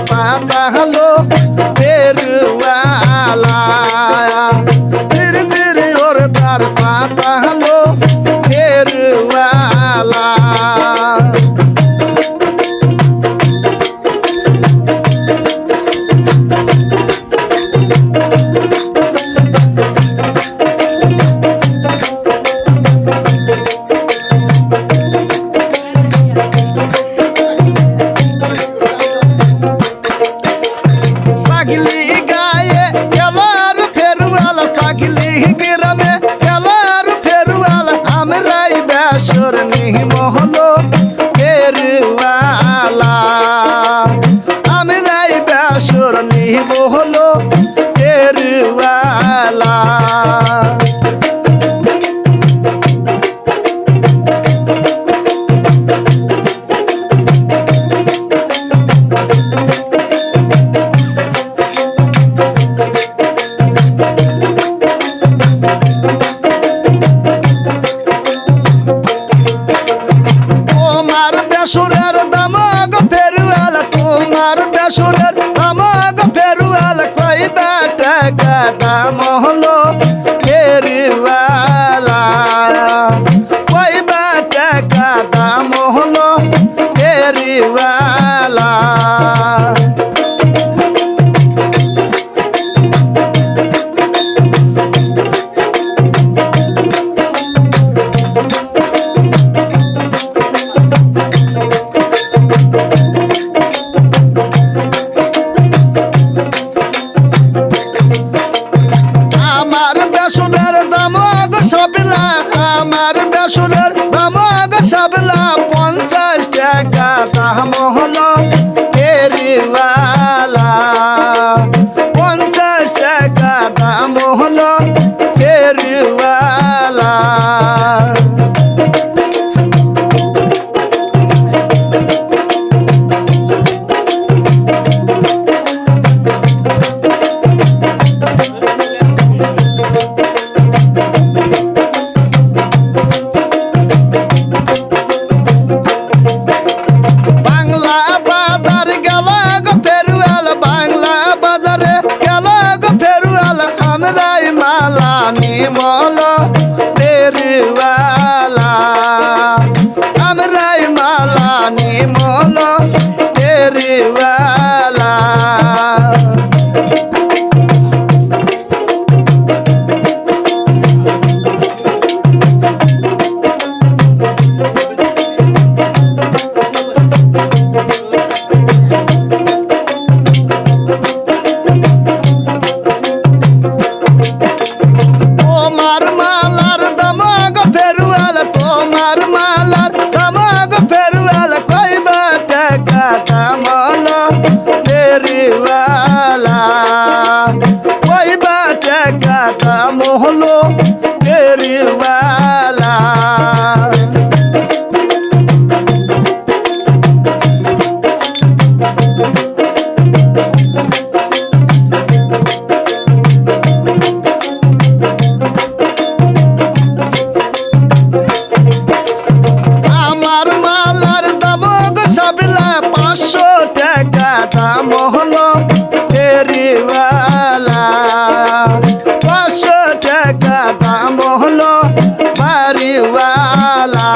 पाता हलो फेरवाला धीरे धीरे और तार पाता हलो फेरवाला महलो फेरवाला आमराई बासुर महलो फेरवाला বেসুরের দামগ ফেরওয়ালা তোমার বেসুরের দামগ ফেরওয়ালা কইবা টাকা দাম হলো ফেরওয়ালা কইবা টাকা দাম হলো ফেরওয়ালা আমার বেসুরের দামগ সাবলা 50 টাকা দাম হলো ফেরওয়ালা 50 টাকা দাম হলো ফেরওয়ালা মলো ফেরওয়ালা আমরাই মালা নি মলো ফেরওয়ালা দাম হলো ফেরওয়ালা আমার মালার দামগ সাবলা 500 টাকা দাম হলো ফেরওয়ালা 500 টাকা দাম হলো বাড়িওয়ালা